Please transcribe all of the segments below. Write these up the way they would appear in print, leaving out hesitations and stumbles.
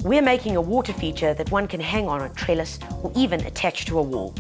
We're making a water feature that one can hang on a trellis or even attach to a wall.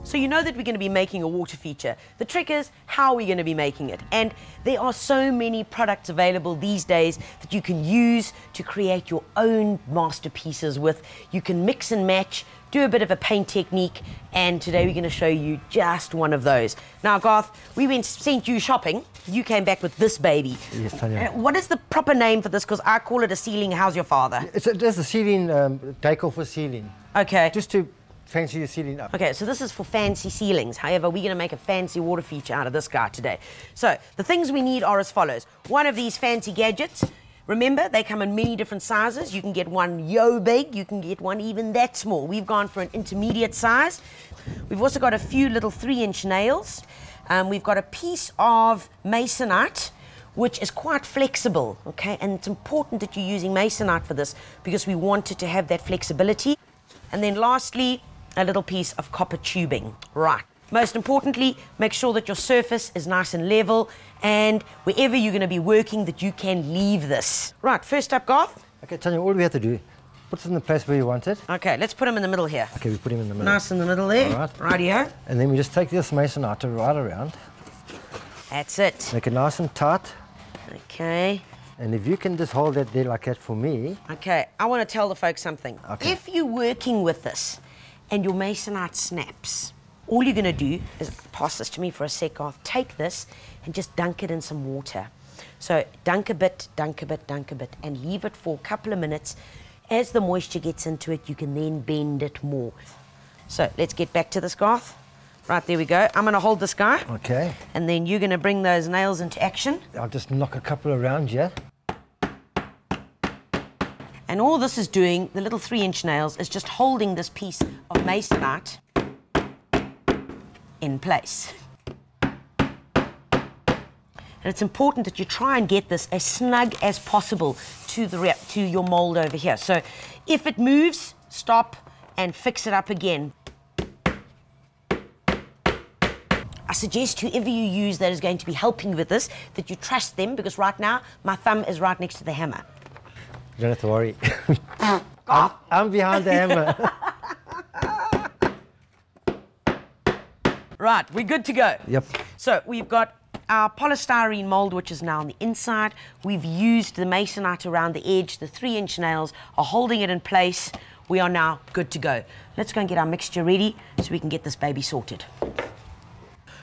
So you know that we're going to be making a water feature. The trick is, how are we going to be making it? And there are so many products available these days that you can use to create your own masterpieces with. You can mix and match, do a bit of a paint technique, and today we're going to show you just one of those. Now, Garth, we sent you shopping. You came back with this baby. Yes, Tanya. What is the proper name for this? Because I call it a ceiling. How's your father? It's a ceiling, decor for ceiling. Okay. Just to fancy your ceiling up. Okay, so this is for fancy ceilings. However, we're going to make a fancy water feature out of this guy today. So the things we need are as follows. One of these fancy gadgets. Remember, they come in many different sizes. You can get one yo big, you can get one even that small. We've gone for an intermediate size. We've also got a few little 3-inch nails. We've got a piece of masonite, which is quite flexible, okay? And it's important that you're using masonite for this because we want it to have that flexibility. And then lastly, a little piece of copper tubing. Right. Most importantly, make sure that your surface is nice and level, and wherever you're going to be working, that you can leave this. Right, first up, Garth. Okay, Tanya, all we have to do, put it in the place where you want it. Okay, let's put him in the middle here. Okay, we put him in the middle. Nice in the middle there. All right. Rightio. And then we just take this masonite right around. That's it. Make it nice and tight. Okay. And if you can just hold that there like that for me. Okay, I want to tell the folks something. Okay. If you're working with this and your masonite snaps, all you're going to do is, pass this to me for a sec, Garth, take this and just dunk it in some water. So dunk a bit, dunk a bit, dunk a bit, and leave it for a couple of minutes. As the moisture gets into it, you can then bend it more. So let's get back to this, Garth. Right, there we go. I'm going to hold this guy. Okay. And then you're going to bring those nails into action. I'll just knock a couple around here. And all this is doing, the little 3-inch nails, is just holding this piece of masonite in place. And it's important that you try and get this as snug as possible to your mold over here. So if it moves, stop and fix it up again. I suggest whoever you use that is going to be helping you with this, that you trust them, because right now my thumb is right next to the hammer. You don't have to worry. I'm behind the hammer. Right, we're good to go. Yep. So we've got our polystyrene mold, which is now on the inside. We've used the masonite around the edge. The 3-inch nails are holding it in place. We are now good to go. Let's go and get our mixture ready so we can get this baby sorted.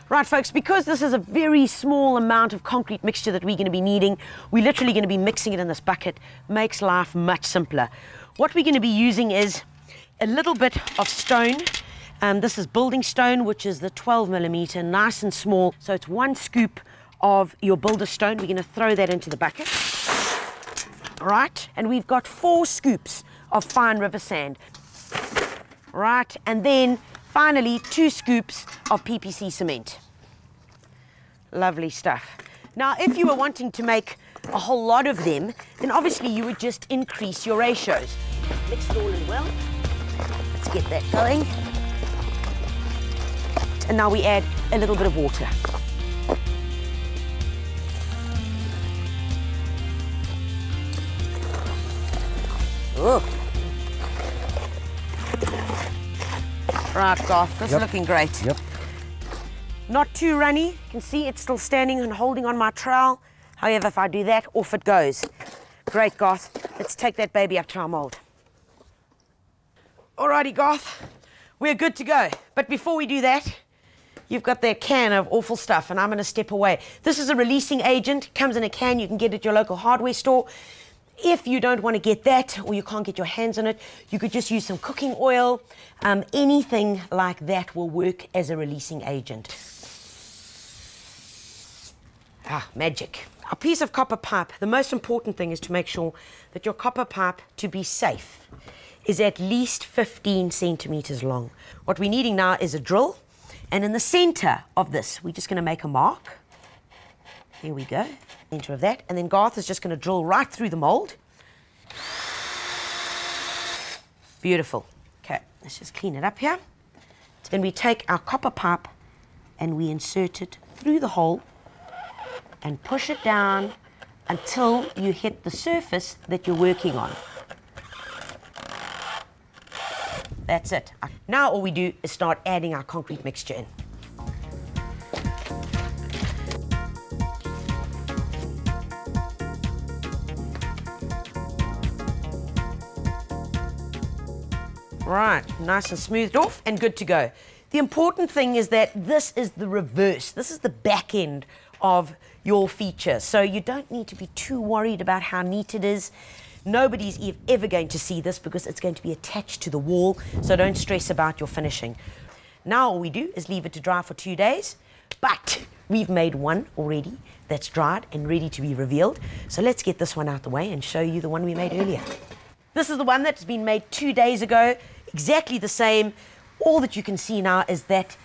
Right, folks, because this is a very small amount of concrete mixture that we're going to be needing, we're literally going to be mixing it in this bucket. Makes life much simpler. What we're going to be using is a little bit of stone. This is building stone, which is the 12mm, nice and small. So it's 1 scoop of your builder stone. We're going to throw that into the bucket. Right, and we've got 4 scoops of fine river sand. Right, and then finally 2 scoops of PPC cement. Lovely stuff. Now, if you were wanting to make a whole lot of them, then obviously you would just increase your ratios. Mix it all in well. Let's get that going. And now we add a little bit of water. Oh. Right, Garth, this is looking great. Yep. Not too runny. You can see it's still standing and holding on my trowel. However, if I do that, off it goes. Great, Garth. Let's take that baby up to our mold. Alrighty, Garth. We're good to go. But before we do that, you've got that can of awful stuff, and I'm going to step away. This is a releasing agent. It comes in a can. You can get it at your local hardware store. If you don't want to get that, or you can't get your hands on it, you could just use some cooking oil. Anything like that will work as a releasing agent. Ah, magic. A piece of copper pipe, the most important thing is to make sure that your copper pipe, to be safe, is at least 15 centimeters long. What we're needing now is a drill, and in the center of this, we're just going to make a mark. There we go, center of that, and then Garth is just going to drill right through the mold. Beautiful. Okay, let's just clean it up here. Then we take our copper pipe and we insert it through the hole and push it down until you hit the surface that you're working on. That's it. Now all we do is start adding our concrete mixture in. Right, nice and smoothed off and good to go. The important thing is that this is the reverse. This is the back end of your feature. So you don't need to be too worried about how neat it is. Nobody's ever going to see this because it's going to be attached to the wall. So don't stress about your finishing. Now all we do is leave it to dry for 2 days. But we've made one already that's dried and ready to be revealed. So let's get this one out the way and show you the one we made earlier. This is the one that's been made 2 days ago. Exactly the same. All that you can see now is that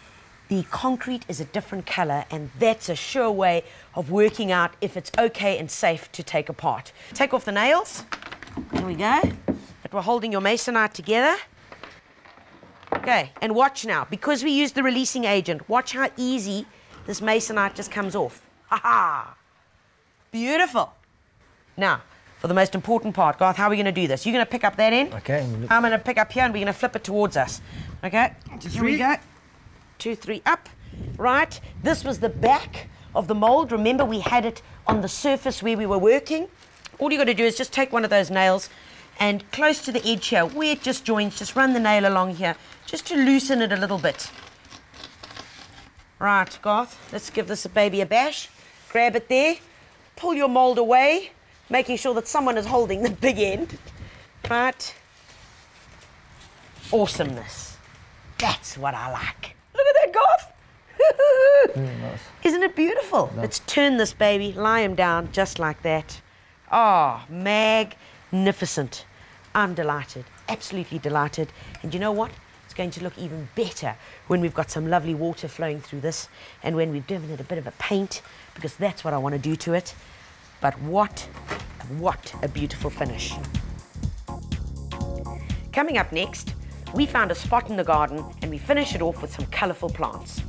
the concrete is a different color, and that's a sure way of working out if it's okay and safe to take apart. Take off the nails. There we go. But we're holding your masonite together. Okay, and watch now. Because we use the releasing agent, watch how easy this masonite just comes off. Ha ha! Beautiful. Now, for the most important part, Garth, how are we going to do this? You're going to pick up that end. Okay. I'm going to pick up here and we're going to flip it towards us. Okay? Here we go. 2, 3, up. Right. This was the back of the mold. Remember, we had it on the surface where we were working. All you got to do is just take one of those nails and close to the edge here, where it just joins, just run the nail along here, just to loosen it a little bit. Right, Garth, let's give this baby a bash. Grab it there. Pull your mold away, making sure that someone is holding the big end. Right. Awesomeness. That's what I like. Look at that, Garth. Nice. Isn't it beautiful? No. Let's turn this baby, lie him down just like that. Oh, magnificent. I'm delighted, absolutely delighted. And you know what? It's going to look even better when we've got some lovely water flowing through this and when we've given it a bit of a paint, because that's what I want to do to it. But what a beautiful finish. Coming up next, we found a spot in the garden and we finish it off with some colourful plants.